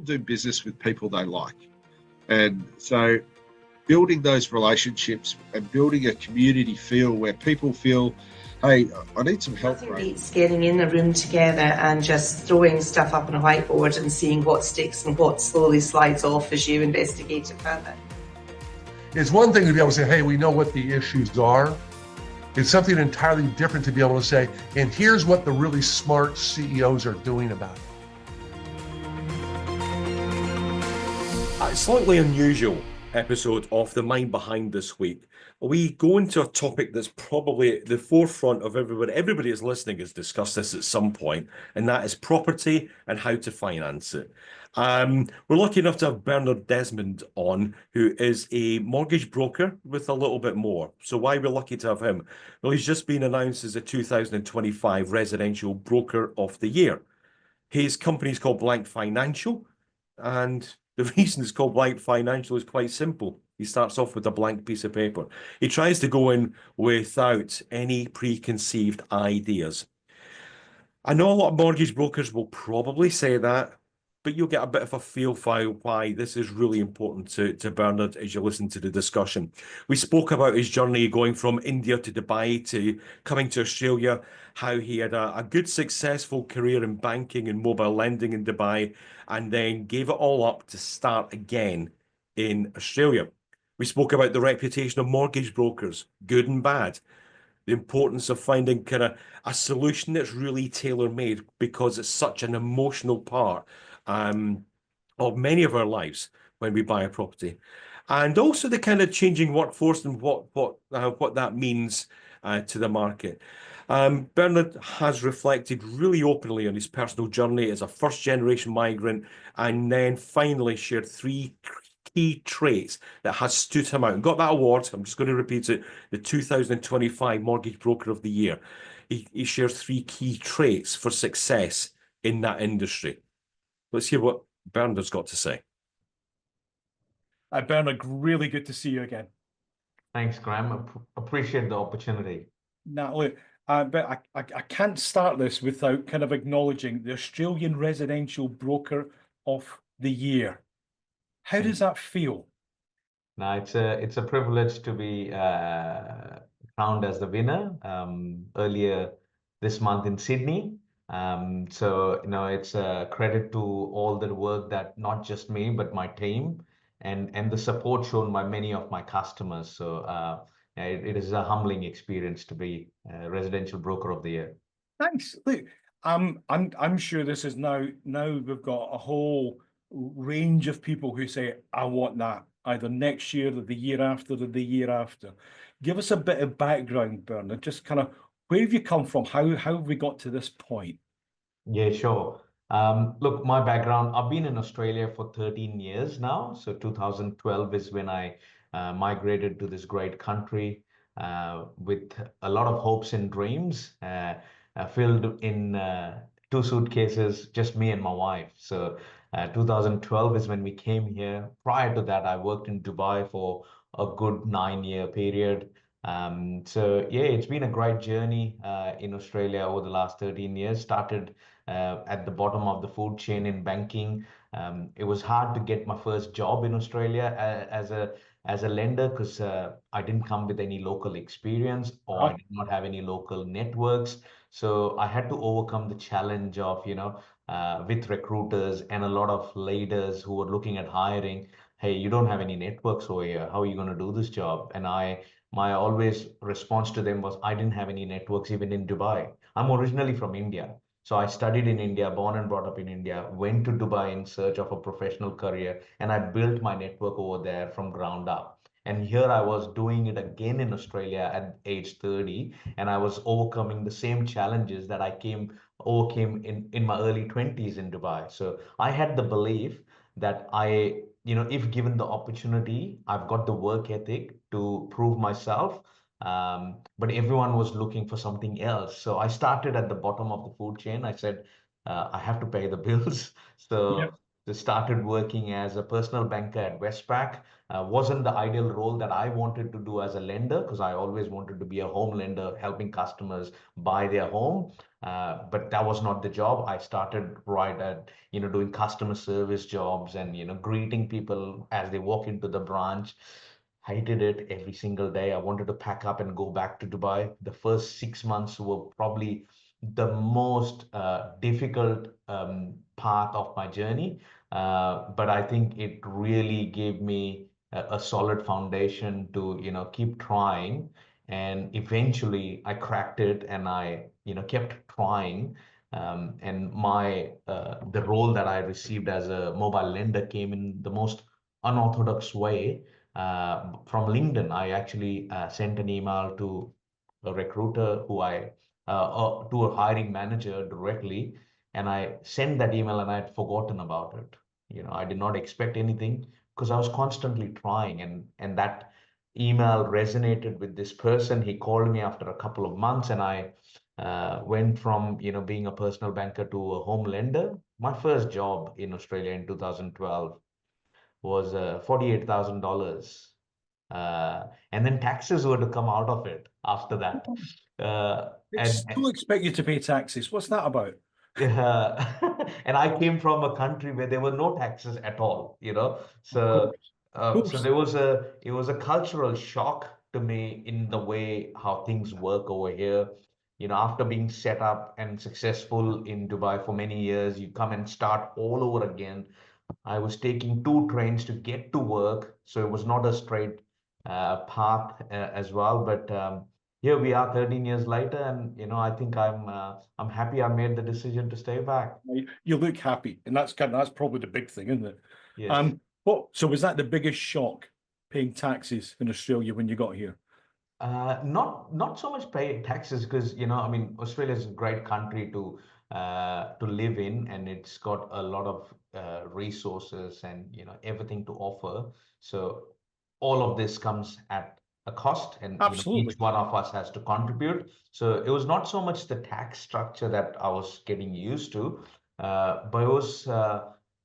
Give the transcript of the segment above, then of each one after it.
do business with people they like. And so building those relationships and building a community feel where people feel, hey, I need some help. Nothing beats getting in a room together and just throwing stuff up on a whiteboard and seeing what sticks and what slowly slides off as you investigate it further. It's one thing to be able to say, hey, we know what the issues are. It's something entirely different to be able to say, and here's what the really smart CEOs are doing about it. A slightly unusual episode of The Mind Behind this week. We go into a topic that's probably at the forefront of everybody. Everybody that's listening has discussed this at some point, and that is property and how to finance it. We're lucky enough to have Bernard Desmond on, who is a mortgage broker with a little bit more. So why we're lucky to have him? Well, he's just been announced as the 2025 Residential Broker of the Year. His company is called Blank Financial, and the reason it's called Blank Financial is quite simple. He starts off with a blank piece of paper. He tries to go in without any preconceived ideas. I know a lot of mortgage brokers will probably say that, but you'll get a bit of a feel for why this is really important to Bernard as you listen to the discussion. We spoke about his journey going from India to Dubai to coming to Australia, how he had a good, successful career in banking and mobile lending in Dubai, and then gave it all up to start again in Australia. We spoke about the reputation of mortgage brokers, good and bad. The importance of finding kind of a solution that's really tailor-made because it's such an emotional part of many of our lives when we buy a property, and also the kind of changing workforce and what that means to the market. Bernard has reflected really openly on his personal journey as a first-generation migrant, and then finally shared three key traits that has stood him out and got that award. I'm just going to repeat it: the 2025 Mortgage Broker of the Year. He shares three key traits for success in that industry. Let's hear what Bernard's got to say. Bernard, really good to see you again. Thanks, Graham. Appreciate the opportunity. Now, look, but I can't start this without kind of acknowledging the Australian Residential Broker of the Year. How does that feel? Now, it's a privilege to be crowned as the winner earlier this month in Sydney. So, it's a credit to all the work that not just me, but my team and the support shown by many of my customers. So it is a humbling experience to be Residential Broker of the Year. Thanks. Look, I'm sure this is now we've got a whole range of people who say, I want that, either next year or the year after or the year after. Give us a bit of background, Bernard, just kind of where have you come from? How have we got to this point? Yeah, sure. Look, my background, I've been in Australia for 13 years now. So 2012 is when I migrated to this great country with a lot of hopes and dreams, filled in 2 suitcases, just me and my wife. So 2012 is when we came here. Prior to that, I worked in Dubai for a good 9-year period. So yeah, it's been a great journey in Australia over the last 13 years. Started at the bottom of the food chain in banking. It was hard to get my first job in Australia as a lender because I didn't come with any local experience, or I did not have any local networks. So I had to overcome the challenge of, with recruiters and a lot of leaders who were looking at hiring. Hey, you don't have any networks over here. How are you going to do this job? And my always response to them was, I didn't have any networks even in Dubai. I'm originally from India. So I studied in India, born and brought up in India, went to Dubai in search of a professional career, and I built my network over there from ground up. And here I was doing it again in Australia at age 30, and I was overcoming the same challenges that I overcame in my early 20s in Dubai. So I had the belief that if given the opportunity, I've got the work ethic to prove myself. But everyone was looking for something else. So I started at the bottom of the food chain. I said, I have to pay the bills. So I started working as a personal banker at Westpac. Wasn't the ideal role that I wanted to do as a lender, because I always wanted to be a home lender, helping customers buy their home. But that was not the job. I started right at, doing customer service jobs and, greeting people as they walk into the branch. Hated it every single day. I wanted to pack up and go back to Dubai. The first 6 months were probably the most difficult part of my journey. But I think it really gave me a solid foundation to, keep trying. And eventually I cracked it, and I, kept trying. And the role that I received as a mobile lender came in the most unorthodox way. From LinkedIn, I actually sent an email to a recruiter to a hiring manager directly, and I sent that email and I had forgotten about it. I did not expect anything because I was constantly trying, and that email resonated with this person. He called me after a couple of months, and I went from being a personal banker to a home lender. My first job in Australia in 2012 was $48,000. And then taxes were to come out of it after that. They still expect you to pay taxes. What's that about? And I came from a country where there were no taxes at all, So, so it was a cultural shock to me in the way how things work over here. After being set up and successful in Dubai for many years, you come and start all over again. I was taking 2 trains to get to work, so it was not a straight path as well. But here we are, 13 years later, and I think I'm happy I made the decision to stay back. You look happy, and that's probably the big thing, isn't it? Yes. So was that the biggest shock, paying taxes in Australia when you got here? Not so much pay taxes, because Australia is a great country to live in, and it's got a lot of resources and everything to offer. So all of this comes at a cost, and Absolutely. each one of us has to contribute. So it was not so much the tax structure that I was getting used to, but it was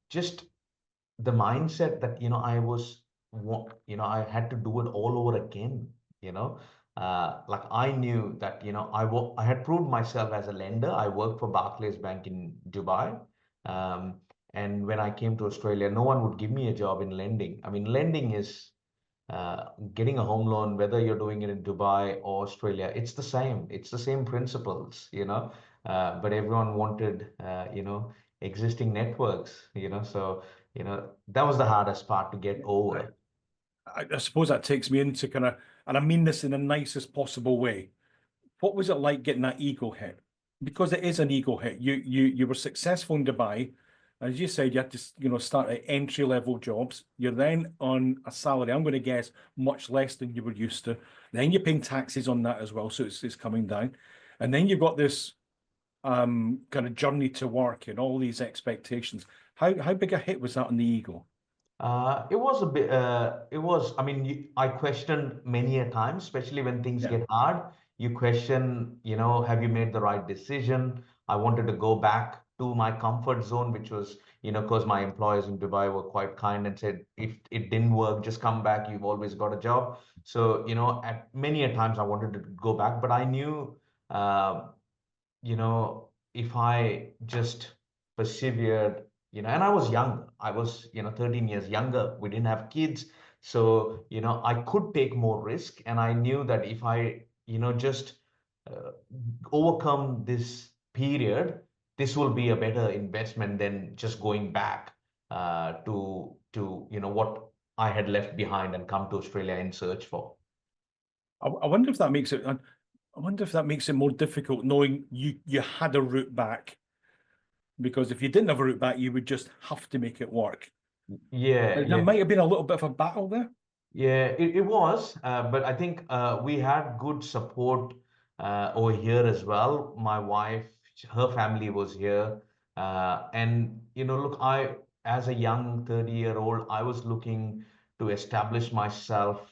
just the mindset that I had to do it all over again. Like I knew that I had proved myself as a lender. I worked for Barclays Bank in Dubai, and when I came to Australia, no one would give me a job in lending. I mean, lending is getting a home loan, whether you're doing it in Dubai or Australia, it's the same. It's the same principles, but everyone wanted, existing networks, so, that was the hardest part to get over. I suppose that takes me into kind of, and I mean this in the nicest possible way. What was it like getting that ego hit? Because it is an ego hit. You were successful in Dubai. As you said, you had to, start at entry-level jobs. You're then on a salary, I'm going to guess, much less than you were used to. Then you're paying taxes on that as well, so it's coming down. And then you've got this kind of journey to work and all these expectations. How big a hit was that on the ego? It was a bit, I mean, I questioned many a time, especially when things get hard. You question, have you made the right decision? I wanted to go back to my comfort zone, which was, because my employers in Dubai were quite kind and said, if it didn't work, just come back. You've always got a job. So, at many a times I wanted to go back, but I knew, if I just persevered, and I was young. I was, 13 years younger. We didn't have kids. So, I could take more risk. And I knew that if I, just overcome this period, this will be a better investment than just going back to what I had left behind and come to Australia in search for. I wonder if that makes it. I wonder if that makes it more difficult knowing you had a route back. Because if you didn't have a route back, you would just have to make it work. Yeah, There might have been a little bit of a battle there. Yeah, it was, but I think we had good support over here as well. My wife, her family was here, and look, as a young 30-year-old, I was looking to establish myself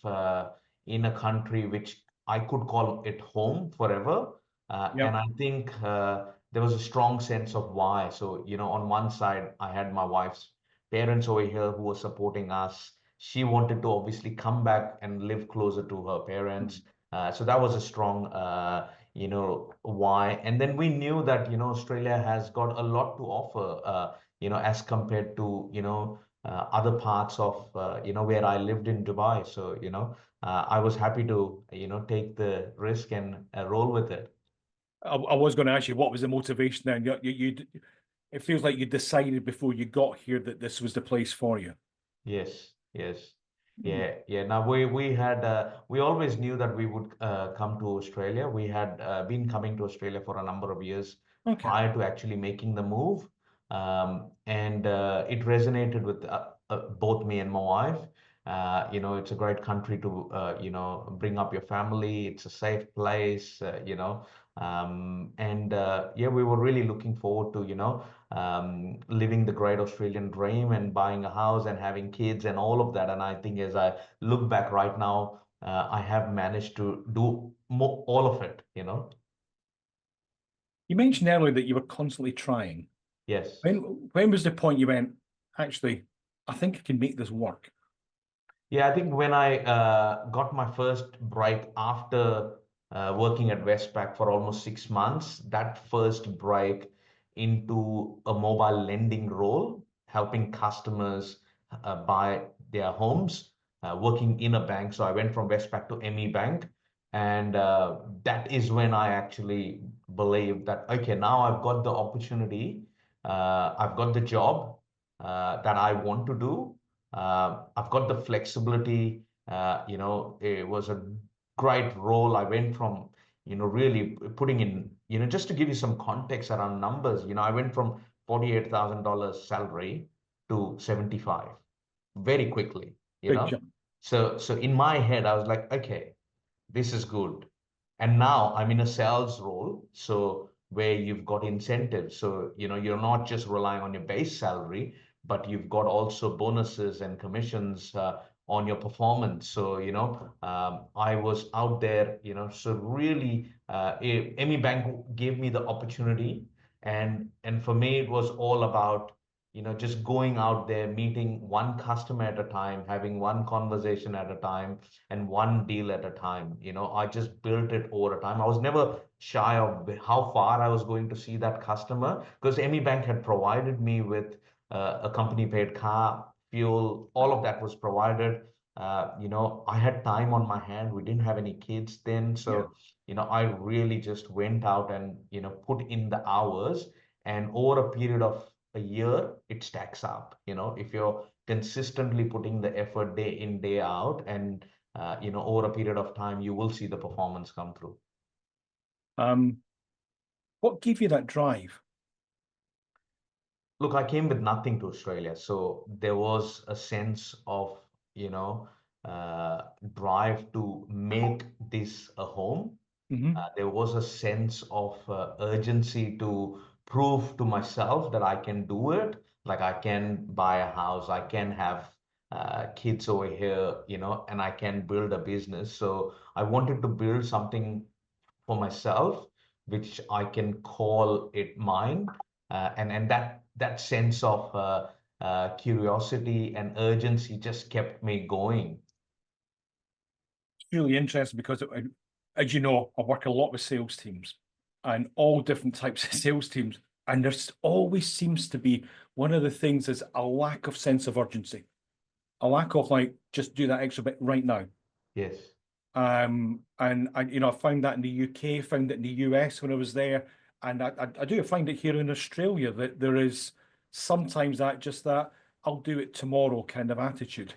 in a country which I could call it home forever. And I think there was a strong sense of why. So, on one side, I had my wife's parents over here who were supporting us. she wanted to obviously come back and live closer to her parents. So that was a strong, why. And then we knew that, Australia has got a lot to offer, as compared to, other parts of, where I lived in Dubai. So, I was happy to, take the risk and roll with it. I was going to ask you, what was the motivation then? It feels like you decided before you got here that this was the place for you. Yes, yes. Yeah. Now we always knew that we would come to Australia. We had been coming to Australia for a number of years Okay. prior to actually making the move. And it resonated with both me and my wife. It's a great country to bring up your family. It's a safe place, and yeah, we were really looking forward to, living the great Australian dream and buying a house and having kids and all of that. And I think as I look back right now, I have managed to do all of it, You mentioned earlier that you were constantly trying. Yes. When was the point you went, actually, I think I can make this work? Yeah, I think when I got my first break after working at Westpac for almost 6 months, that first break into a mobile lending role, helping customers buy their homes, working in a bank. So I went from Westpac to ME Bank. And that is when I actually believed that, okay, now I've got the opportunity, I've got the job that I want to do. I've got the flexibility. It was a great role. I went from, really putting in, just to give you some context around numbers, I went from $48,000 salary to 75 very quickly, Big jump. So in my head, I was like, okay, this is good. And now I'm in a sales role, so where you've got incentives. So, you're not just relying on your base salary, but you've got also bonuses and commissions on your performance. So, I was out there, so really, ME Bank gave me the opportunity. And for me, it was all about just going out there, meeting one customer at a time, having one conversation at a time, and one deal at a time. I just built it over time. I was never shy of how far I was going to see that customer, because ME Bank had provided me with a company paid car, fuel, all of that was provided. I had time on my hand. We didn't have any kids then. So, I really just went out and, put in the hours. And over a period of a year, it stacks up. If you're consistently putting the effort day in, day out, and over a period of time, you will see the performance come through. What gave you that drive? Look, I came with nothing to Australia, so there was a sense of, drive to make this a home. There was a sense of urgency to prove to myself that I can do it. Like, I can buy a house, I can have kids over here, and I can build a business. So I wanted to build something for myself, which I can call it mine. And that sense of curiosity and urgency just kept me going. It's really interesting because, as you know, I work a lot with sales teams and all different types of sales teams. And there's always seems to be one of the things is a lack of sense of urgency, a lack of like, just do that extra bit right now. Yes. And I found that in the UK, found it in the US when I was there. And I do find it here in Australia that there is sometimes that I'll do it tomorrow kind of attitude.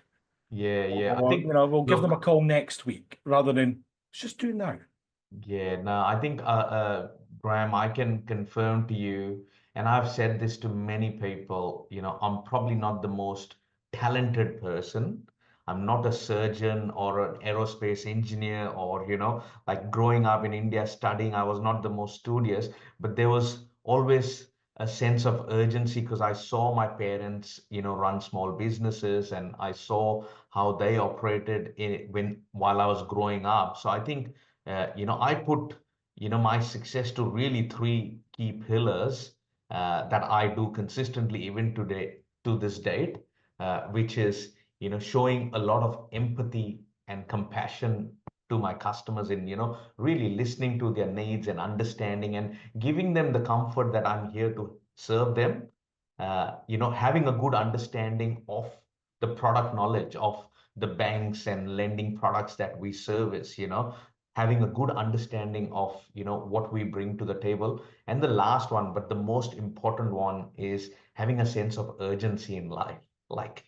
Yeah. Or, I think, we'll give them a call next week rather than just do it now. yeah, no, I think, Graham, I can confirm to you, and I've said this to many people, I'm probably not the most talented person. I'm not a surgeon or an aerospace engineer, or, like growing up in India studying, I was not the most studious, but there was always a sense of urgency because I saw my parents, run small businesses, and I saw how they operated while I was growing up. So I think I put, my success to really three key pillars that I do consistently even today, to this date, which is showing a lot of empathy and compassion to my customers in, really listening to their needs and understanding and giving them the comfort that I'm here to serve them. Having a good understanding of the product knowledge of the banks and lending products that we service, having a good understanding of, what we bring to the table. And the last one, but the most important one, is having a sense of urgency in life. Like,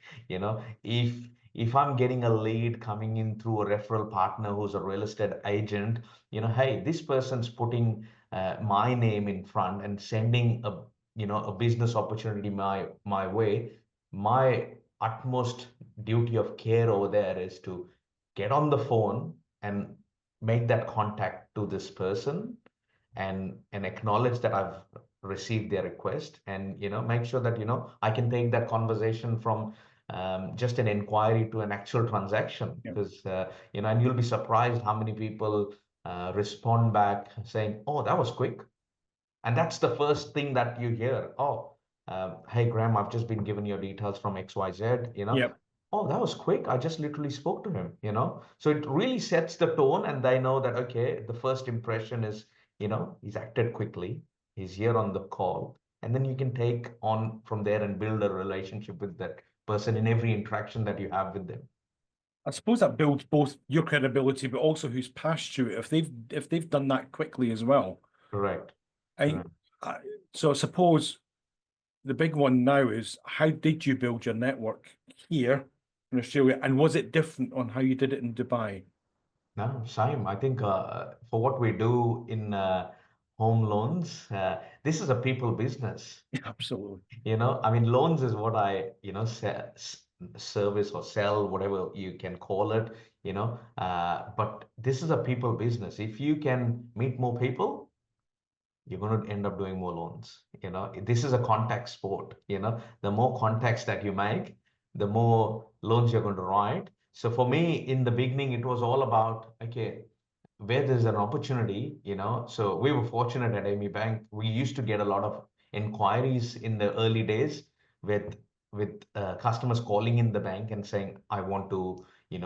if I'm getting a lead coming in through a referral partner who's a real estate agent, hey, this person's putting my name in front and sending a business opportunity my way. My utmost duty of care over there is to get on the phone and make that contact to this person and acknowledge that I've received their request, and make sure that I can take that conversation from just an inquiry to an actual transaction. Yeah. Because and you'll be surprised how many people respond back saying, "Oh, that was quick," and that's the first thing that you hear. "Oh, hey Graham, I've just been given your details from XYZ. Yep. Oh, that was quick. I just literally spoke to him, So it really sets the tone, and they know that, okay, the first impression is, he's acted quickly, he's here on the call, and then you can take on from there and build a relationship with that person in every interaction that you have with them. I suppose that builds both your credibility, but also who's past you if they've done that quickly as well. Correct. So I suppose the big one now is, how did you build your network here in Australia, and was it different on how you did it in Dubai? No, same. I think for what we do in home loans, this is a people business. Absolutely. I mean, loans is what I, service or sell, whatever you can call it, but this is a people business. If you can meet more people, you're going to end up doing more loans. This is a contact sport. The more contacts that you make, the more loans you're going to write. So for me, in the beginning, it was all about, okay, where there's an opportunity, so we were fortunate at Amy Bank. We used to get a lot of inquiries in the early days with customers calling in the bank and saying, I want to,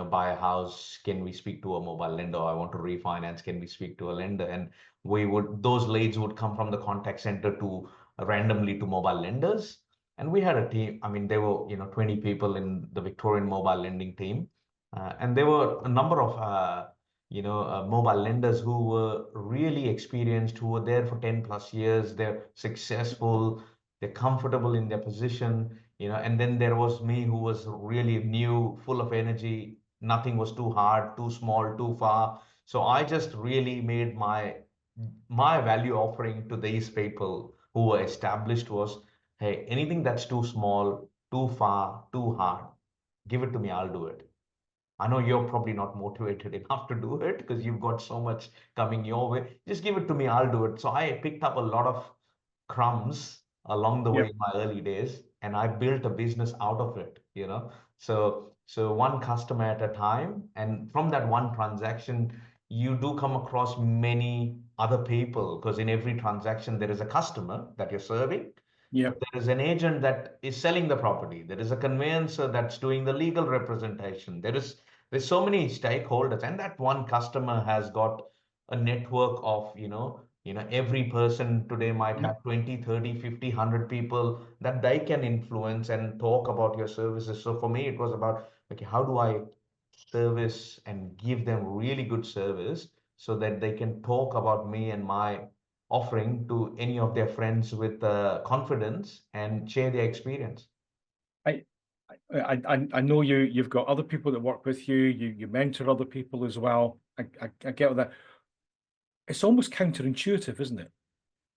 buy a house. Can we speak to a mobile lender? I want to refinance. Can we speak to a lender? And those leads would come from the contact center to randomly to mobile lenders. And we had a team. I mean, there were, 20 people in the Victorian mobile lending team. And there were a number of, mobile lenders who were really experienced, who were there for 10 plus years. They're successful, they're comfortable in their position, and then there was me, who was really new, full of energy. Nothing was too hard, too small, too far. So I just really made my value offering to these people who were established was, hey, anything that's too small, too far, too hard, give it to me, I'll do it. I know you're probably not motivated enough to do it because you've got so much coming your way. Just give it to me, I'll do it. So I picked up a lot of crumbs along the way in my early days, and I built a business out of it, So one customer at a time, and from that one transaction, you do come across many other people, because in every transaction there is a customer that you're serving. Yeah. There is an agent that is selling the property. There is a conveyancer that's doing the legal representation. There's so many stakeholders, and that one customer has got a network of, every person today might have 20, 30, 50, 100 people that they can influence and talk about your services. So for me, it was about, okay, how do I service and give them really good service so that they can talk about me and my offering to any of their friends with confidence and share their experience. I know you've got other people that work with you. You mentor other people as well. I get that. It's almost counterintuitive, isn't it?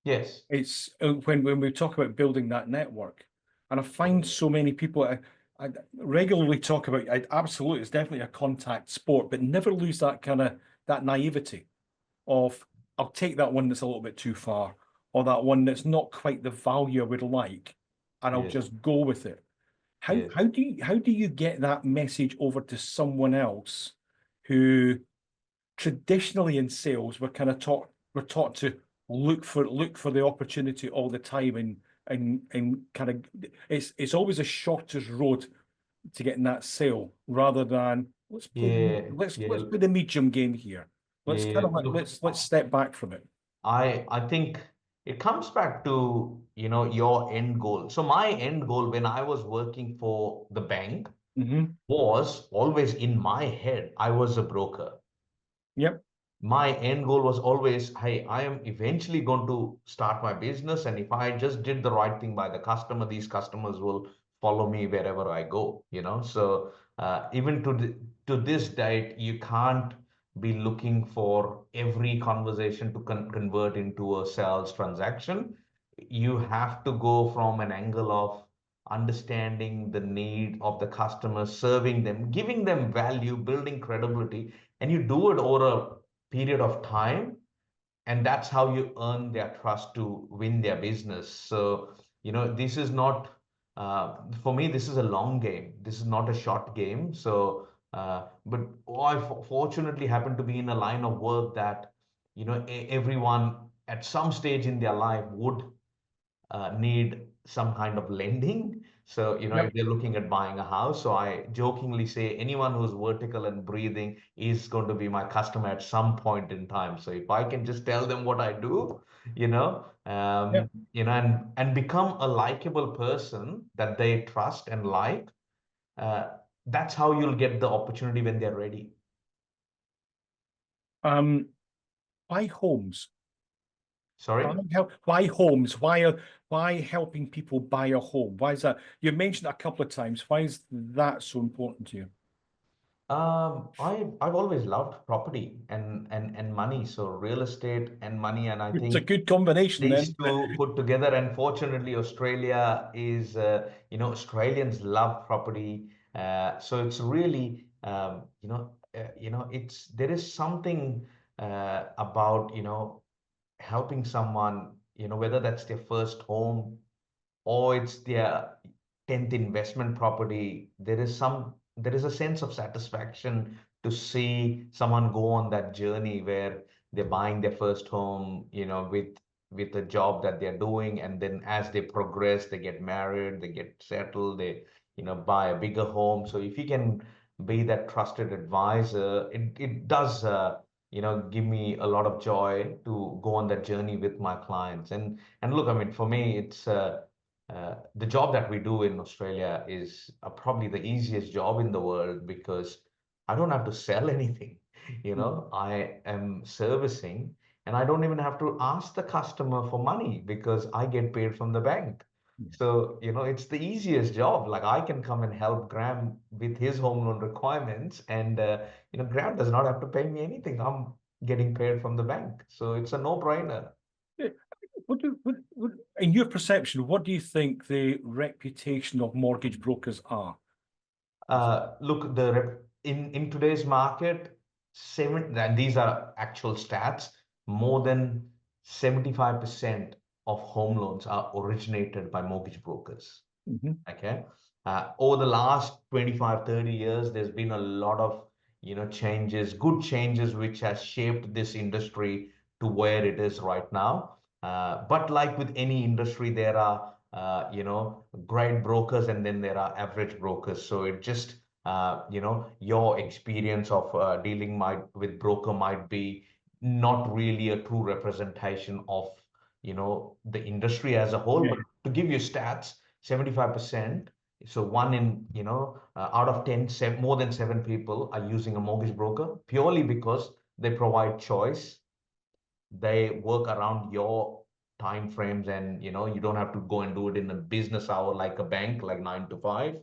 Yes. It's when we talk about building that network, and I find so many people. I regularly talk about. Absolutely, it's definitely a contact sport, but never lose that that naivety of, I'll take that one that's a little bit too far, or that one that's not quite the value I would like, and I'll just go with it. How do you get that message over to someone else who traditionally in sales we're taught to look for the opportunity all the time, and kind of it's always the shortest road to getting that sale, rather than let's play, Yeah, let's yeah, play the medium game here. Let's yeah. kind of Look, let's step back from it. I think it comes back to, your end goal. So my end goal when I was working for the bank Mm-hmm. was always in my head. I was a broker. Yep. My end goal was always, hey, I am eventually going to start my business. And if I just did the right thing by the customer, these customers will follow me wherever I go. So even to this date, you can't be looking for every conversation to convert into a sales transaction. You have to go from an angle of understanding the need of the customer, serving them, giving them value, building credibility, and you do it over a period of time, and that's how you earn their trust to win their business. So this is not for me, this is a long game, this is not a short game. So but I fortunately happen to be in a line of work that everyone at some stage in their life would need some kind of lending. So, if Yep. they're looking at buying a house, so I jokingly say anyone who's vertical and breathing is going to be my customer at some point in time. So if I can just tell them what I do, Yep. and become a likable person that they trust and like, uh, that's how you'll get the opportunity when they're ready. Buy homes. Sorry? Why homes? Why helping people buy a home? Why is that? You mentioned it a couple of times. Why is that so important to you? I've always loved property and money, so real estate and money, and I It's a think good combination these then. two put together. And fortunately, Australia is, Australians love property, so it's really, it's there is something about helping someone, whether that's their first home or it's their 10th investment property. There is a sense of satisfaction to see someone go on that journey where they're buying their first home, with a job that they're doing, and then as they progress, they get married, they get settled, they buy a bigger home. So if you can be that trusted advisor, it does give me a lot of joy to go on that journey with my clients. And look, I mean, for me, it's the job that we do in Australia is probably the easiest job in the world, because I don't have to sell anything. I am servicing, and I don't even have to ask the customer for money because I get paid from the bank. So, it's the easiest job. Like, I can come and help Graham with his home loan requirements, and Graham does not have to pay me anything. I'm getting paid from the bank. So it's a no-brainer. Yeah. In your perception, what do you think the reputation of mortgage brokers are? Look, in today's market, and these are actual stats, more than 75% of home loans are originated by mortgage brokers. Mm-hmm. Okay. Over the last 25, 30 years, there's been a lot of, changes, good changes, which has shaped this industry to where it is right now. But like with any industry, there are, great brokers, and then there are average brokers. So it just, your experience of dealing with broker might be not really a true representation of, the industry as a whole. Yeah. But to give you stats, 75%. So one in, out of 10, more than 7 people are using a mortgage broker purely because they provide choice. They work around your time frames, and you don't have to go and do it in a business hour like a bank, like 9 to 5.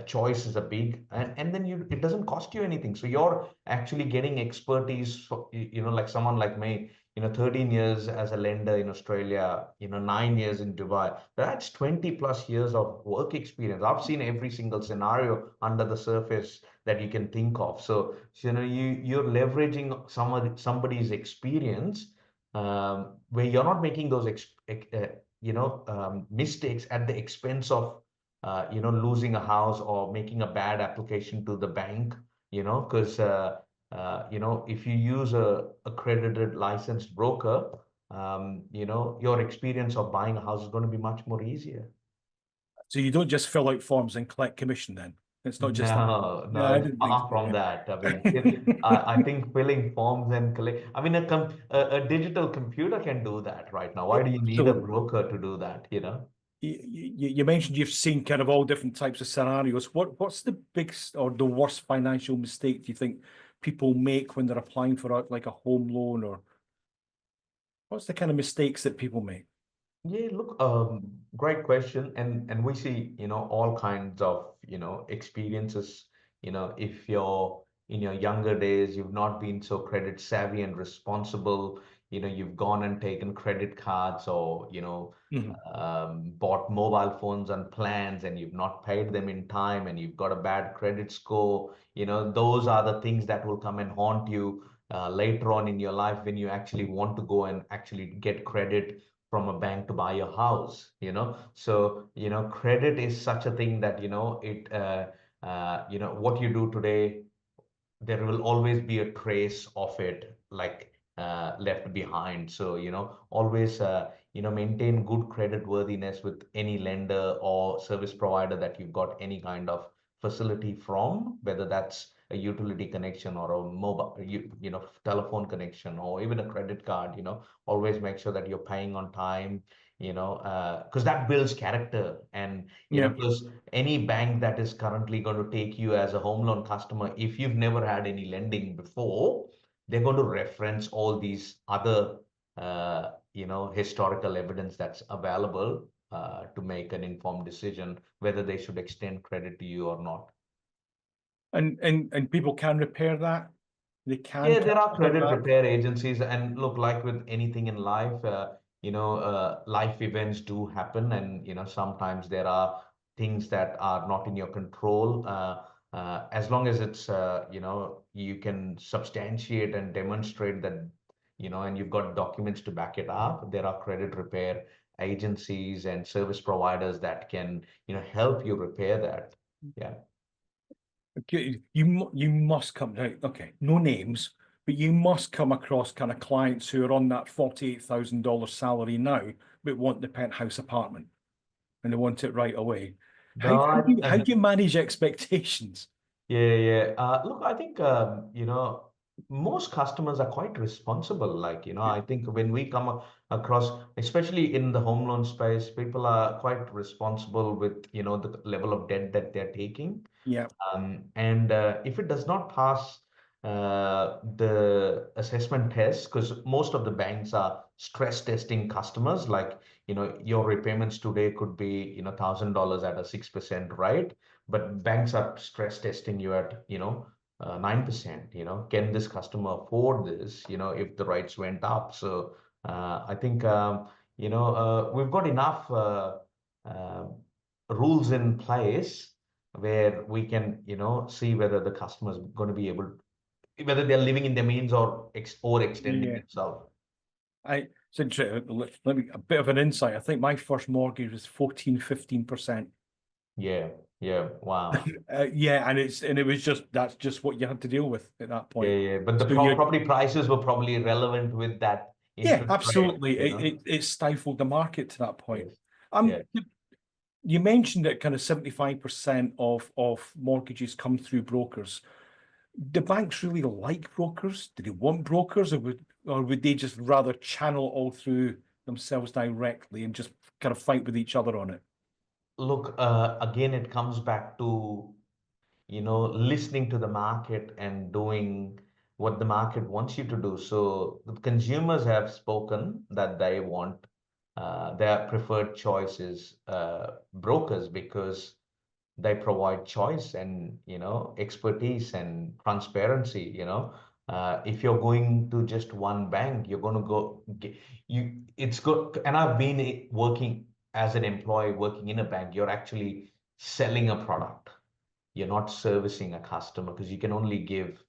Choice is a big, and then it doesn't cost you anything, so you're actually getting expertise for, like someone like me, 13 years as a lender in Australia, 9 years in Dubai. That's 20 plus years of work experience. I've seen every single scenario under the surface that you can think of. So you're leveraging somebody's experience, where you're not making those mistakes at the expense of losing a house or making a bad application to the bank. Because if you use a accredited licensed broker, your experience of buying a house is going to be much more easier. So you don't just fill out forms and collect commission then? It's not just that. No, Yeah, no, I it's didn't think far so. from Yeah. that. I mean, I think filling forms and collect. I mean, a digital computer can do that right now. Why do you need a Absolutely. broker to do that? You mentioned you've seen kind of all different types of scenarios. What's the biggest or the worst financial mistake do you think people make when they're applying for like a home loan, or what's the kind of mistakes that people make? Yeah, look, great question. And we see, all kinds of, experiences. If you're in your younger days, you've not been so credit savvy and responsible, you've gone and taken credit cards or, Mhm. bought mobile phones and plans and you've not paid them in time and you've got a bad credit score, those are the things that will come and haunt you later on in your life when you actually want to go and actually get credit from a bank to buy your house. So credit is such a thing that what you do today, there will always be a trace of it, like left behind. So always maintain good credit worthiness with any lender or service provider that you've got any kind of facility from, whether that's a utility connection or a mobile telephone connection or even a credit card. Always make sure that you're paying on time, because that builds character. And Yeah. because any bank that is currently going to take you as a home loan customer, if you've never had any lending before, they're going to reference all these other historical evidence that's available to make an informed decision whether they should extend credit to you or not. And people can repair that. They can Yeah, there come are credit back. repair agencies, and look, like with anything in life, life events do happen, and sometimes there are things that are not in your control. As long as it's you can substantiate and demonstrate that, and you've got documents to back it up, there are credit repair agencies and service providers that can help you repair that. Yeah. Okay, you must come out. Okay, no names, but you must come across kind of clients who are on that $48,000 salary now, but want the penthouse apartment and they want it right away. No, How do you manage expectations? yeah. Look, I think, most customers are quite responsible. Like, I think when we come across, especially in the home loan space, people are quite responsible with, the level of debt that they're taking. Yeah, And if it does not pass the assessment test, because most of the banks are stress testing customers, like, your repayments today could be, $1,000 at a 6% rate, but banks are stress testing you at, 9%. Can this customer afford this, if the rates went up? So I think, we've got enough uh, rules in place where we can, see whether the customer is going to be able, whether they're living in their means or extending yeah. themselves. It's interesting. Let me a bit of an insight. I think my first mortgage was 14-15%. Yeah, wow. Yeah, and it was that's just what you had to deal with at that point. Yeah. But the So you property prices were probably relevant with that Yeah, interest rate, absolutely. It stifled the market to that point. Yes. Yeah. You mentioned that kind of 75% of mortgages come through brokers. Do banks really like brokers? Do they want brokers, or would they just rather channel all through themselves directly and just kind of fight with each other on it? Look, again, it comes back to, listening to the market and doing what the market wants you to do. So the consumers have spoken that they want their preferred choice is brokers, because they provide choice and expertise and transparency. If you're going to just one bank, you're going to go it's good. And I've been working as an employee working in a bank. You're actually selling a product, you're not servicing a customer, because you can only give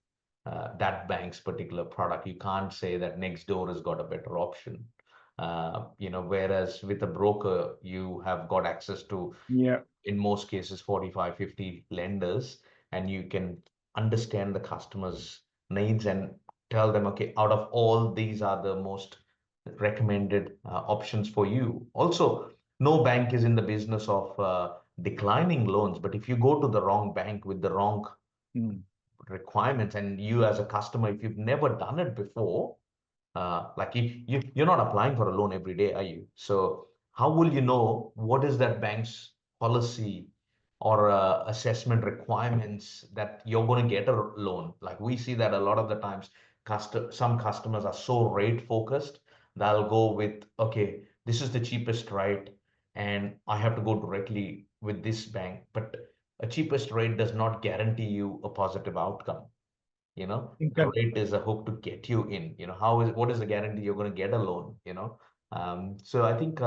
that bank's particular product. You can't say that next door has got a better option. Whereas with a broker, you have got access to, Yeah. in most cases, 45, 50 lenders, and you can understand the customer's needs and tell them, okay, out of all, these are the most recommended options for you. Also, no bank is in the business of declining loans. But if you go to the wrong bank with the wrong requirements, and you as a customer, if you've never done it before, like you're not applying for a loan every day, are you? So how will you know what is that bank's policy or assessment requirements that you're going to get a loan? Like we see that a lot of the times, some customers are so rate focused, they'll go with, okay, this is the cheapest rate, and I have to go directly with this bank. But a cheapest rate does not guarantee you a positive outcome. The Okay. rate is a hook to get you in. What is the guarantee you're going to get a loan? So I think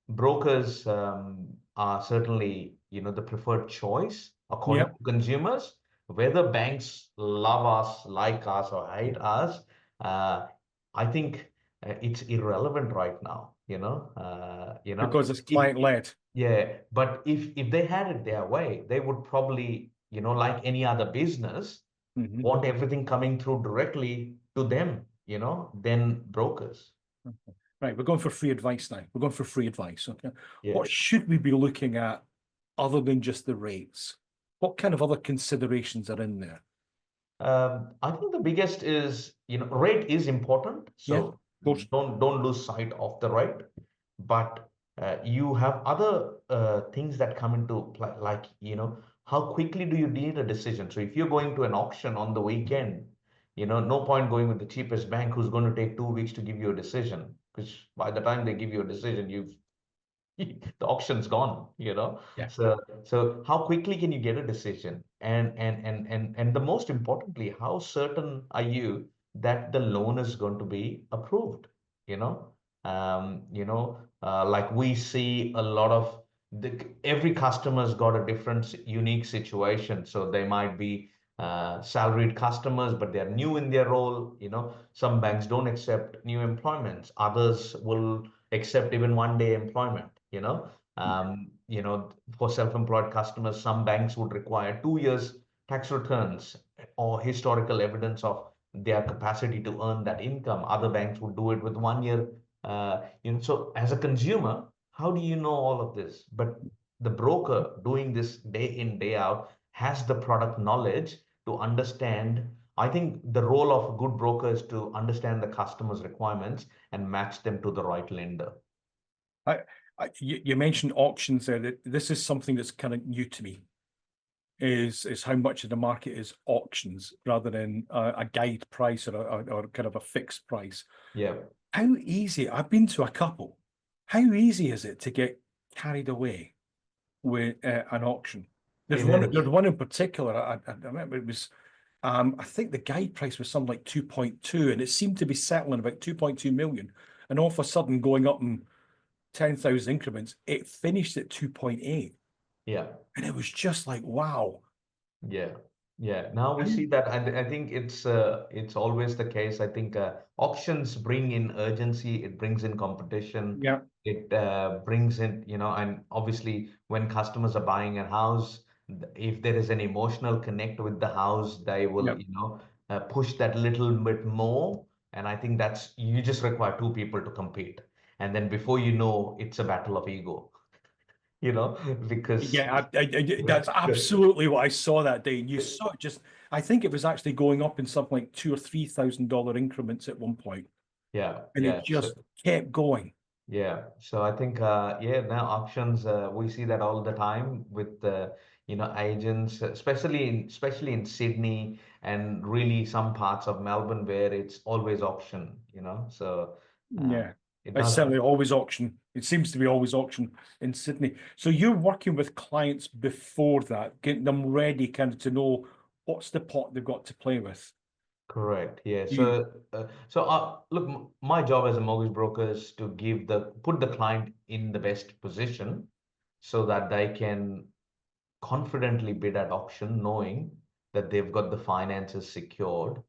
brokers are certainly, the preferred choice according Yeah. to consumers. Whether banks love us, like us, or hate us, I think it's irrelevant right now. Because it's If, client led. yeah, but if they had it their way, they would probably, like any other business, want everything coming through directly to them, than brokers. Right, we're going for free advice now. We're going for free advice. Okay. Yeah. What should we be looking at other than just the rates? What kind of other considerations are in there? I think the biggest is, rate is important. Yeah, So of course. don't lose sight of the rate. But you have other things that come into play, like, how quickly do you need a decision? So if you're going to an auction on the weekend, no point going with the cheapest bank who's going to take 2 weeks to give you a decision, because by the time they give you a decision, the auction's gone. Yeah. So how quickly can you get a decision, and the most importantly, how certain are you that the loan is going to be approved? Like we see a lot of every customer's got a different unique situation. So they might be salaried customers, but they're new in their role. Some banks don't accept new employments, others will accept even 1 day employment. For self-employed customers, some banks would require 2 years tax returns or historical evidence of their capacity to earn that income. Other banks would do it with 1 year. So as a consumer, how do you know all of this? But the broker doing this day in, day out has the product knowledge to understand. I think the role of a good broker is to understand the customer's requirements and match them to the right lender. You mentioned auctions there. That this is something that's kind of new to me. Is how much of the market is auctions rather than a guide price or kind of a fixed price. Yeah. How easy? I've been to a couple. How easy is it to get carried away with an auction? There's one in particular. I remember it was. I think the guide price was something like 2.2, and it seemed to be settling about 2.2 million, and all of a sudden going up in 10,000 increments, it finished at 2.8. Yeah. And it was just like, wow. Yeah. Yeah. Now we see that. I think it's always the case. I think auctions bring in urgency. It brings in competition. Yeah. It brings in, and obviously when customers are buying a house, if there is an emotional connect with the house, they will, push that little bit more. And I think you just require two people to compete. And then before you know, it's a battle of ego. Because that's absolutely what I saw that day. And you saw it just, I think it was actually going up in something like $2,000 or $3,000 increments at one point. Yeah. And it just kept going. Yeah. So I think, now auctions, we see that all the time with, agents, especially in Sydney and really some parts of Melbourne where it's always auction, so. Yeah. It It's does. certainly always auction. It seems to be always auction in Sydney. So you're working with clients before that, getting them ready kind of to know what's the pot they've got to play with. Correct. Yeah. You- Look, my job as a mortgage broker is to put the client in the best position so that they can confidently bid at auction, knowing that they've got the finances secured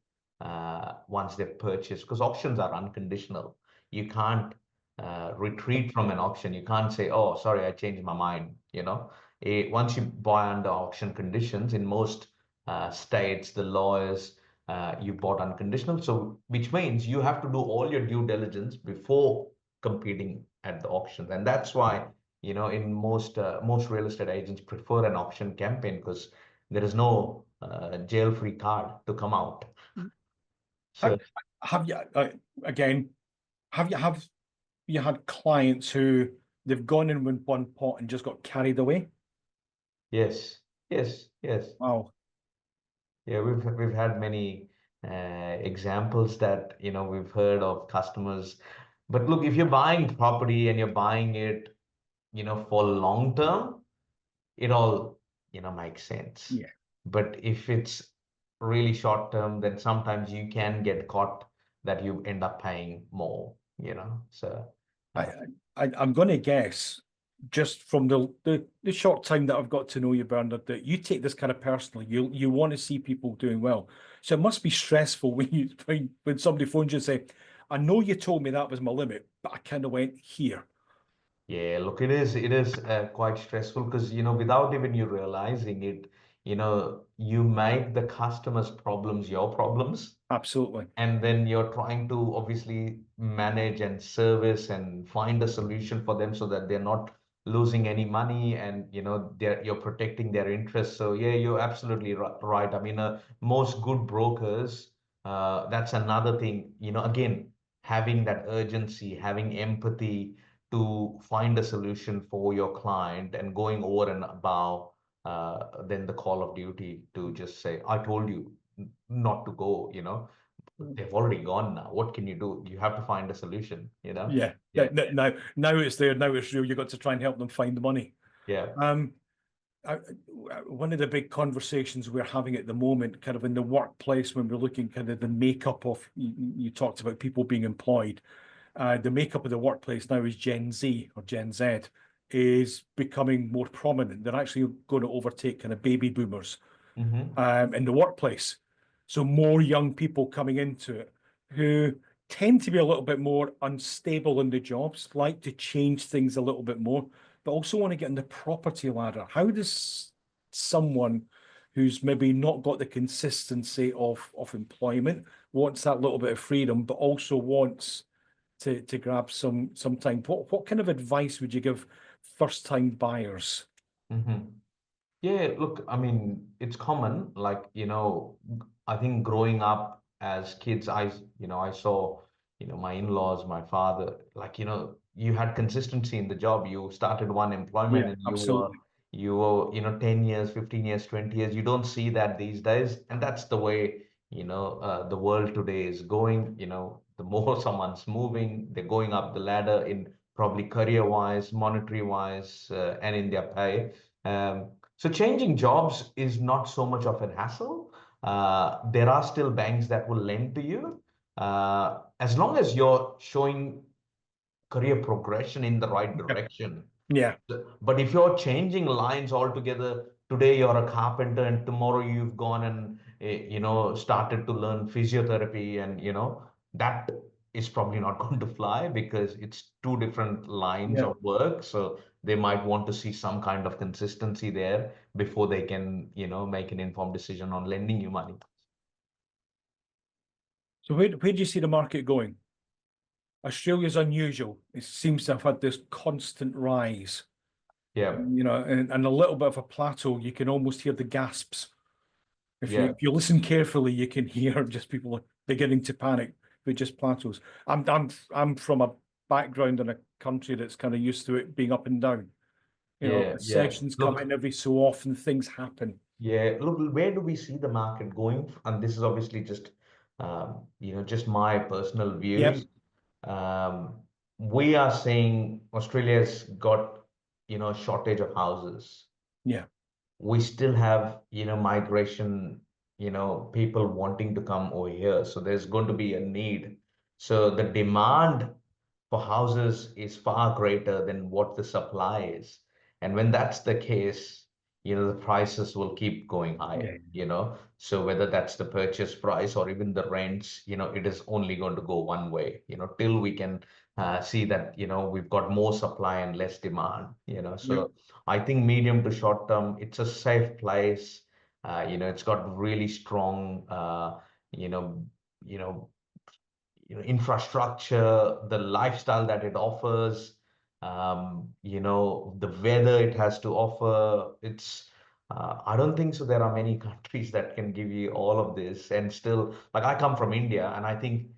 once they've purchased. Because auctions are unconditional. You can't retreat from an auction. You can't say, "Oh, sorry, I changed my mind." Once you buy under auction conditions, in most states, the law is you bought unconditional. So, which means you have to do all your due diligence before competing at the auction, and that's why in most real estate agents prefer an option campaign because there is no jail-free card to come out. So Have you again? Have you had clients who they've gone in with one pot and just got carried away? yes, yes, yes. Wow. Yeah, we've had many examples that we've heard of customers. But look, if you're buying property and you're buying it, for long term, it all makes sense. Yeah. But if it's really short term, then sometimes you can get caught that you end up paying more. So uh, I'm going to guess, just from the short time that I've got to know you, Bernard, that you take this kind of personally. You want to see people doing well. So it must be stressful when somebody phones you and say, "I know you told me that was my limit, but I kind of went here." yeah, look, it is quite stressful because without even you realizing it, you make the customer's problems your problems. Absolutely. And then you're trying to obviously manage and service and find a solution for them so that they're not losing any money, and you're protecting their interests. So yeah, you're absolutely right. I mean, most good brokers, that's another thing, again, having that urgency, having empathy to find a solution for your client and going over and above then the call of duty to just say, I told you not to go. They've already gone now. What can you do? You have to find a solution, Yeah. Yeah. Now it's there. Now it's real. You've got to try and help them find the money. Yeah. One of the big conversations we're having at the moment, kind of in the workplace, when we're looking kind of the makeup of, you talked about people being employed. The makeup of the workplace now is Gen Z or Gen Z is becoming more prominent. They're actually going to overtake kind of baby boomers in the workplace. So more young people coming into it who tend to be a little bit more unstable in the jobs, like to change things a little bit more, but also want to get in the property ladder. How does someone who's maybe not got the consistency of employment, wants that little bit of freedom, but also wants to grab some time, what kind of advice would you give first-time buyers? Yeah, look, I mean, it's common. Like, I think growing up as kids, I saw, my in-laws, my father, like, you had consistency in the job. You started one employment Yeah, and absolutely. you were, 10 years, 15 years, 20 years. You don't see that these days. And that's the way, the world today is going. The more someone's moving, they're going up the ladder in probably career-wise, monetary-wise, and in their pay. So changing jobs is not so much of an hassle. There are still banks that will lend to you, as long as you're showing career progression in the right direction. Yeah. But if you're changing lines altogether, today you're a carpenter and tomorrow you've gone and started to learn physiotherapy, and that is probably not going to fly because it's two different lines Yeah. of work. So they might want to see some kind of consistency there before they can make an informed decision on lending you money. So where do you see the market going? Australia's unusual. It seems to have had this constant rise, Yeah, and a little bit of a plateau. You can almost hear the gasps. If yeah. you listen carefully, you can hear just people beginning to panic. It just plateaus. I'm from a background in a country that's kind of used to it being up and down. Yeah, yeah. Recessions come Look, in every so often, things happen. yeah, look, where do we see the market going? And this is obviously just, just my personal Yep. views. Um, we are saying Australia's got, a shortage of houses. Yeah. We still have, migration, people wanting to come over here. So there's going to be a need. So the demand for houses is far greater than what the supply is. And when that's the case, the prices will keep going higher, So whether that's the purchase price or even the rents, it is only going to go one way, till we can see that, we've got more supply and less demand, So I think medium to short term, it's a safe place. It's got really strong, you know, you know, infrastructure, the lifestyle that it offers. You know, the weather it has to offer. I don't think so. There are many countries that can give you all of this, and still, like I come from India, and I think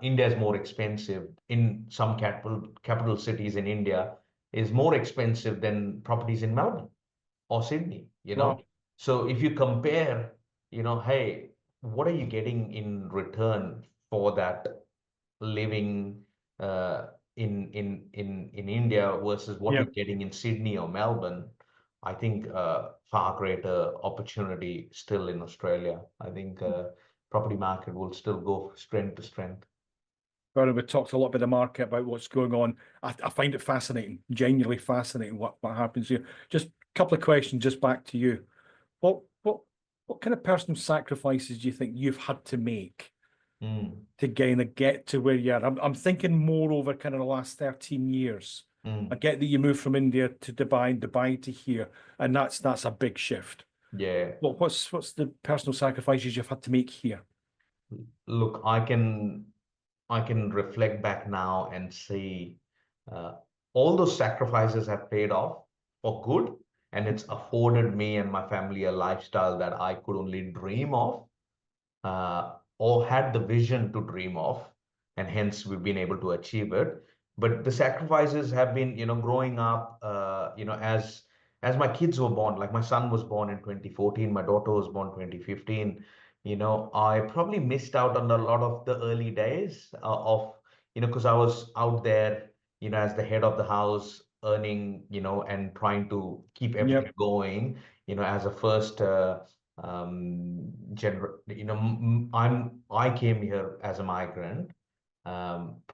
India is more expensive in some capital cities in India is more expensive than properties in Melbourne or Sydney, you know. Wow. So if you compare, you know, hey, what are you getting in return for that living uh, in India versus what Yeah. you're getting in Sydney or Melbourne? I think far greater opportunity still in Australia. I think property market will still go strength to strength. Bernard, we talked a lot about the market, about what's going on. I find it fascinating, genuinely fascinating what happens here. Just a couple of questions, just back to you. What what what kind of personal sacrifices do you think you've had to make Mm, to kind of get to where you are? I'm thinking more over kind of the last 13 years. I mm, get that you moved from India to Dubai and Dubai to here, and that's a big shift. yeah. Well, what's the personal sacrifices you've had to make here? Look, I can reflect back now and see uh, all those sacrifices have paid off for good, and it's afforded me and my family a lifestyle that I could only dream of, or had the vision to dream of, and hence we've been able to achieve it. But the sacrifices have been, you know, growing up, as my kids were born, like my son was born in 2014, my daughter was born 2015. You know, I probably missed out on a lot of the early days of, you know, because I was out there, you know, as the head of the house, earning, you know, and trying to keep everything Yep, going, you know, as a first you know, I came here as a migrant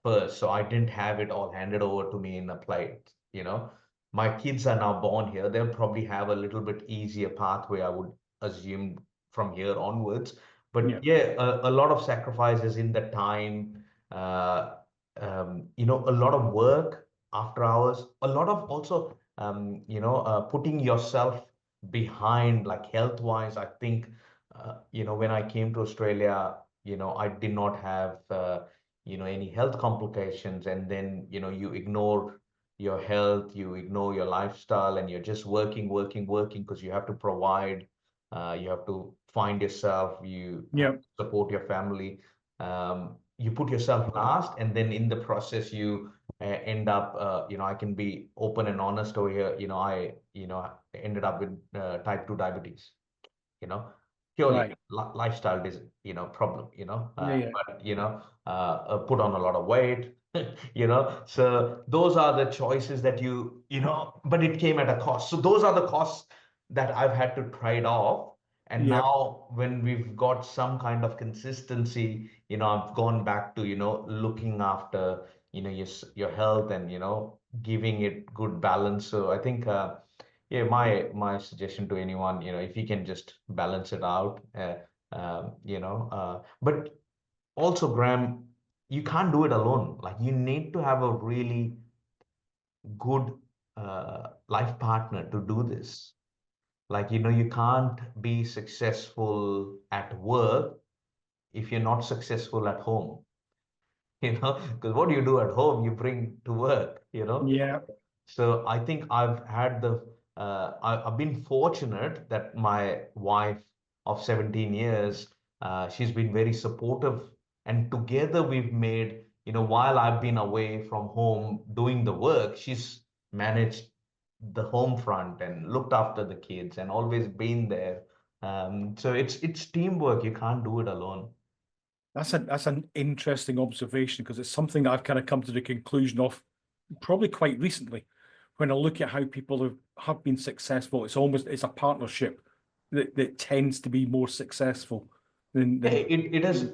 first, so I didn't have it all handed over to me in a plate. You know, my kids are now born here. They'll probably have a little bit easier pathway, I would assume, from here onwards. But yep, yeah, a lot of sacrifices in the time, uh, you know, a lot of work after hours, a lot of also, putting yourself behind, like health wise. I think, you know, when I came to Australia, you know, I did not have, you know, any health complications. And then, you know, you ignore your health, you ignore your lifestyle, and you're just working, working, working because you have to provide, you have to find yourself, you have yep, to support your family. You put yourself last, and then in the process, you end up, you know, I can be open and honest over here. You know, ended up with type 2 diabetes, you know, purely right. lifestyle you know, problem, you know, Yeah, yeah, but, you know, put on a lot of weight, you know, so those are the choices that you know, but it came at a cost. So those are the costs that I've had to trade off. And yep, now when we've got some kind of consistency, you know, I've gone back to, you know, looking after, you know, your health, and, you know, giving it good balance. So I think, yeah, my suggestion to anyone, you know, if you can just balance it out, but also, Graham, you can't do it alone. Like, you need to have a really good life partner to do this. Like, you know, you can't be successful at work if you're not successful at home, you know, because what do you do at home, you bring to work, you know. yeah, So I think I've been fortunate that my wife of 17 years, she's been very supportive, and together we've made, you know, while I've been away from home doing the work, she's managed the home front and looked after the kids and always been there. So it's teamwork. You can't do it alone. that's an interesting observation because it's something that I've kind of come to the conclusion of probably quite recently. When I look at how people have been successful, it's a partnership that tends to be more successful than It is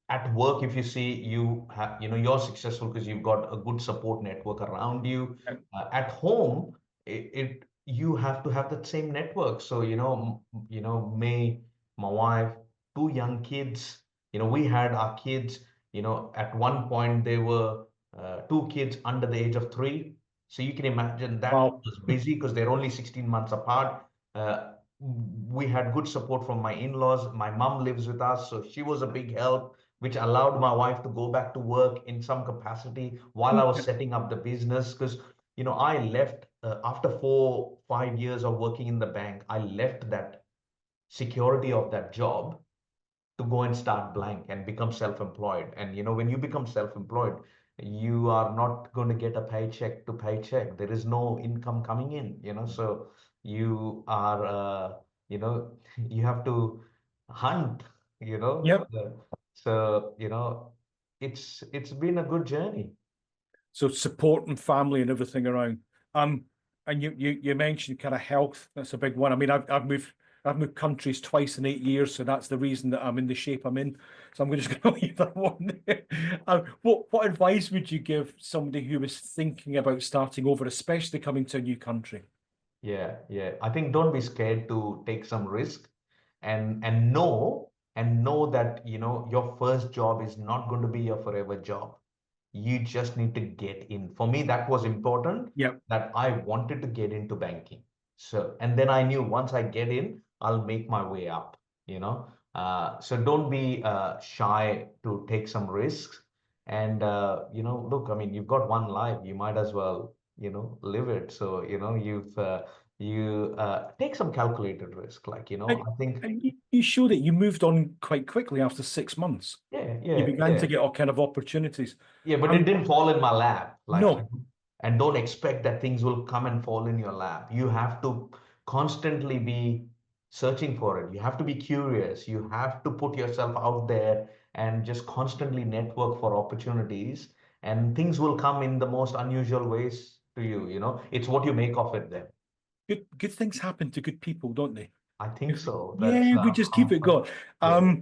at work. If you see, you have, you know, you're successful because you've got a good support network around you. At home, you have to have that same network. So, you know, you know, my wife, two young kids. You know, we had our kids. You know, at one point they were two kids under the age of 3. So you can imagine that wow, was busy because they're only 16 months apart. We had good support from my in-laws. My mom lives with us, so she was a big help. which allowed my wife to go back to work in some capacity while I was setting up the business. Because, I left after 4-5 years of working in the bank, I left that security of that job to go and start blank and become self-employed. And when you become self-employed, you are not going to get a paycheck to paycheck. There is no income coming in, so you are, you have to hunt, Yep. so, it's been a good journey. So support and family and everything around. And you mentioned kind of health. That's a big one. I mean, I've moved countries twice in 8 years, so that's the reason that I'm in the shape I'm in. So I'm just going to leave that one there. What advice would you give somebody who was thinking about starting over, especially coming to a new country? Yeah. I think don't be scared to take some risk, and know that your first job is not going to be your forever job. You just need to get in. For me, that was important. Yep. That I wanted to get into banking. So, and then I knew once I get in, I'll make my way up. So don't be shy to take some risks. And look, I mean, you've got one life. You might as well live it. So you take some calculated risk. Like And, I think. and you show that you moved on quite quickly after 6 months. You began to get all kind of opportunities. Yeah, but it didn't fall in my lap. No. And don't expect that things will come and fall in your lap. You have to constantly be searching for it. You have to be curious. You have to put yourself out there and just constantly network for opportunities. And things will come in the most unusual ways to you. It's what you make of it then. Good things happen to good people, don't they? I think so. Yeah, we just keep it going. Yeah.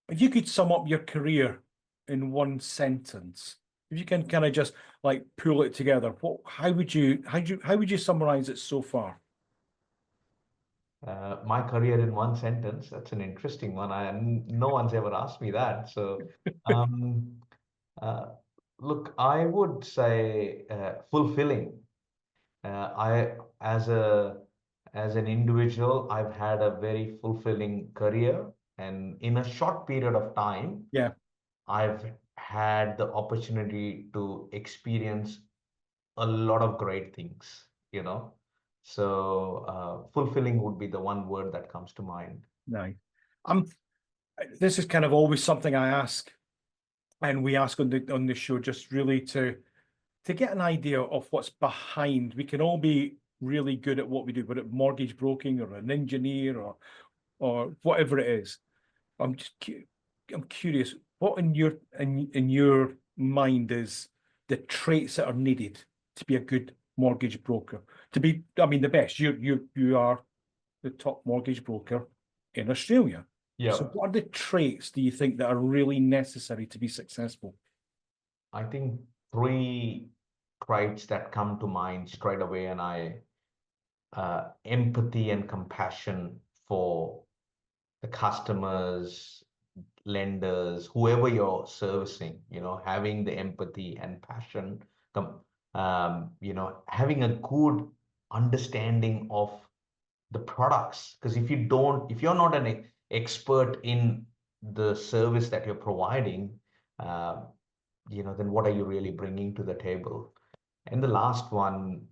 If you could sum up your career in one sentence, if you can kind of just like pull it together, how would you summarize it so far? My career in one sentence. That's an interesting one. No one's ever asked me that. So, um, uh, look, I would say fulfilling. I, as an individual, I've had a very fulfilling career, and in a short period of time, Yeah. I've had the opportunity to experience a lot of great things. So fulfilling would be the one word that comes to mind. Nice. This is kind of always something I ask, and we ask on the show, just really to get an idea of what's behind. We can all be really good at what we do, whether it's mortgage broking or an engineer or whatever it is. I'm curious, what in your mind is the traits that are needed to be a good mortgage broker? To be, I mean, the best. You are the top mortgage broker in Australia. Yeah. So what are the traits do you think that are really necessary to be successful? I think 3 traits that come to mind straight away, and empathy and compassion for the customers, lenders, whoever you're servicing, having the empathy and passion, having a good understanding of the products. Because if you're not an expert in the service that you're providing, then what are you really bringing to the table? And the last one,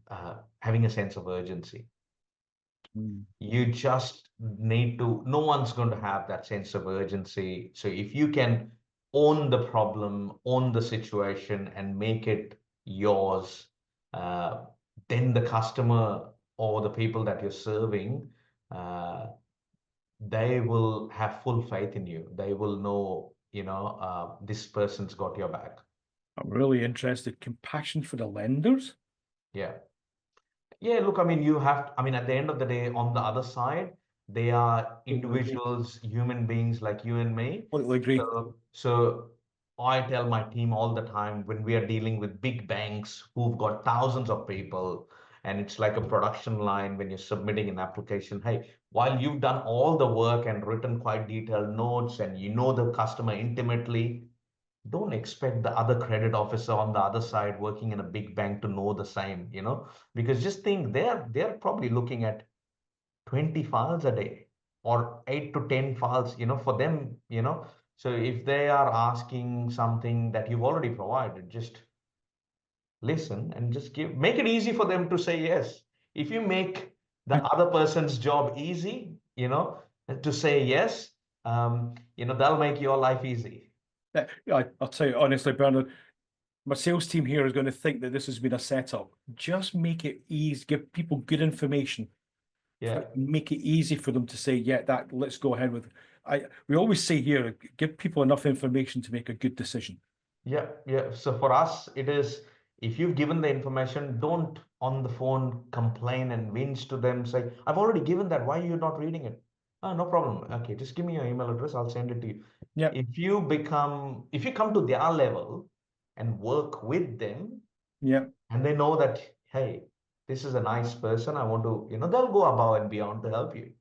having a sense of urgency. You just need to, no one's going to have that sense of urgency. So if you can own the problem, own the situation, and make it yours, then the customer or the people that you're serving, they will have full faith in you. They will know, this person's got your back. I'm really interested. Compassion for the lenders? Yeah. Yeah, look, I mean, at the end of the day, on the other side, they are individuals, human beings like you and me. Completely agree. So I tell my team all the time when we are dealing with big banks who've got thousands of people, and it's like a production line when you're submitting an application. Hey, while you've done all the work and written quite detailed notes and you know the customer intimately, don't expect the other credit officer on the other side working in a big bank to know the same, because just think they're probably looking at 20 files a day or 8 to 10 files, for them. So if they are asking something that you've already provided, just listen and just make it easy for them to say yes. If you make the other person's job easy, to say yes, that'll make your life easy. I'll tell you honestly, Bernard, my sales team here is going to think that this has been a setup. Just make it easy, give people good information. Yeah. Make it easy for them to say, yeah, let's go ahead with it. We always say here, give people enough information to make a good decision. Yeah. So for us, it is, if you've given the information, don't on the phone complain and whinge to them, say, I've already given that. Why are you not reading it? Oh, no problem. Okay, just give me your email address. I'll send it to you. Yeah. If you come to their level and work with them, yeah, and they know that, hey, this is a nice person, I want to, they'll go above and beyond to help you,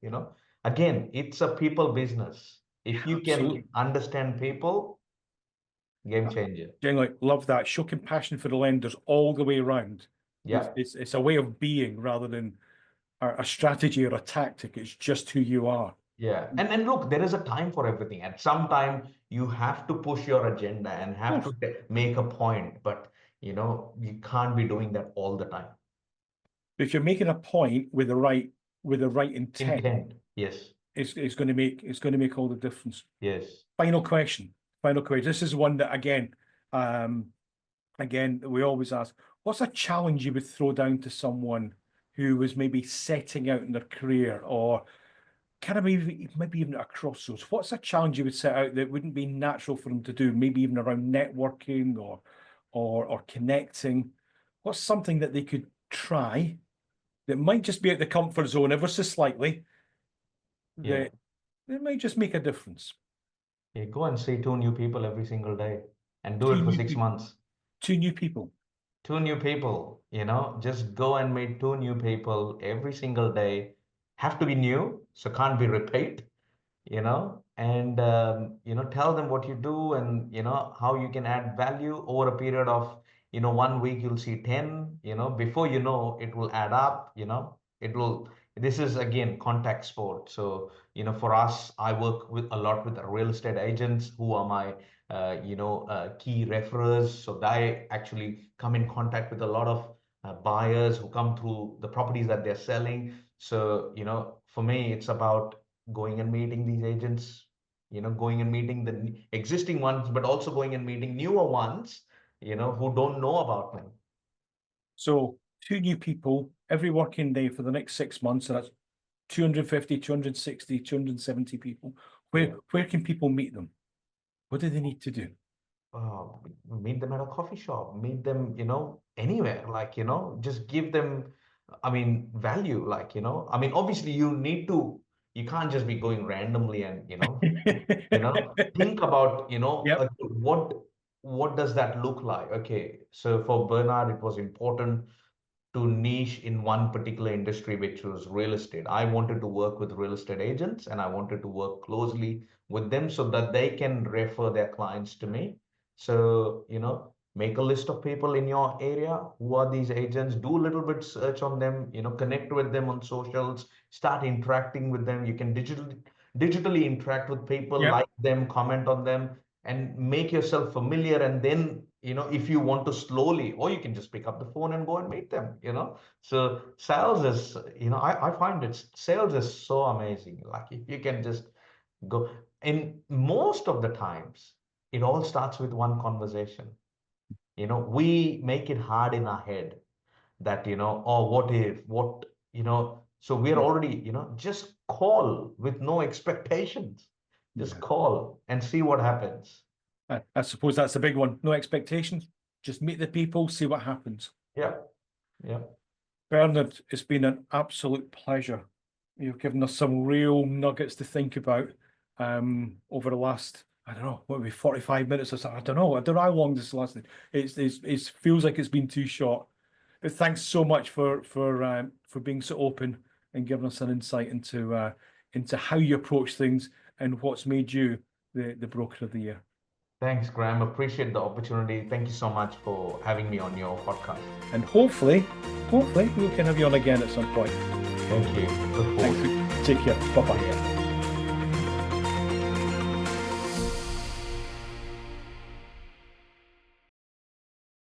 Again, it's a people business. If you can understand people, game changer. Generally, love that. Show compassion for the lenders all the way around. Yeah. It's a way of being rather than a strategy or a tactic. It's just who you are. Yeah. And look, there is a time for everything. At some time, you have to push your agenda and have to make a point. But, you can't be doing that all the time. If you're making a point with the right intent, yes, it's going to make all the difference. Yes. Final question. This is one that again we always ask. What's a challenge you would throw down to someone who was maybe setting out in their career, or kind of maybe even at a crossroads? What's a challenge you would set out that wouldn't be natural for them to do? Maybe even around networking or connecting. What's something that they could try that might just be out the comfort zone ever so slightly? Yeah. That might just make a difference. Yeah, go and see 2 new people every single day and do it for 6 months. 2 new people. 2 new people, just go and meet 2 new people every single day. Have to be new, so can't be repeat, and, tell them what you do and, how you can add value over a period of, 1 week, you'll see 10, before you know, it will add up, this is again contact sport. So, for us, I work a lot with the real estate agents who are my, key referrers. So they actually come in contact with a lot of buyers who come through the properties that they're selling. So, for me, it's about going and meeting these agents, going and meeting the existing ones, but also going and meeting newer ones, who don't know about them. So 2 new people every working day for the next 6 months. So that's 250, 260, 270 people. Where can people meet them? What do they need to do? Meet them at a coffee shop, meet them, anywhere, just give them, value, obviously you can't just be going randomly and, think about, Yep. What does that look like? Okay. So for Bernard, it was important to niche in one particular industry, which was real estate. I wanted to work with real estate agents and I wanted to work closely with them so that they can refer their clients to me. So, make a list of people in your area. Who are these agents? Do a little bit search on them, connect with them on socials, start interacting with them. You can digitally interact with people, Yep. like them, comment on them, and make yourself familiar. And then, if you want to slowly, or you can just pick up the phone and go and meet them, So sales is, I find sales is so amazing. Like if you can just go, and most of the times, it all starts with one conversation. We make it hard in our head that, oh, what if, so we're already, just call with no expectations. Just call and see what happens. I suppose that's a big one. No expectations. Just meet the people, see what happens. Yeah. Bernard, it's been an absolute pleasure. You've given us some real nuggets to think about over the last, I don't know, what, maybe 45 minutes or something. I don't know how long this lasted. It feels like it's been too short. But thanks so much for being so open and giving us an insight into how you approach things and what's made you the broker of the year. Thanks, Graham. Appreciate the opportunity. Thank you so much for having me on your podcast. And hopefully we can have you on again at some point. Thank you. Look forward. Take care. Bye-bye.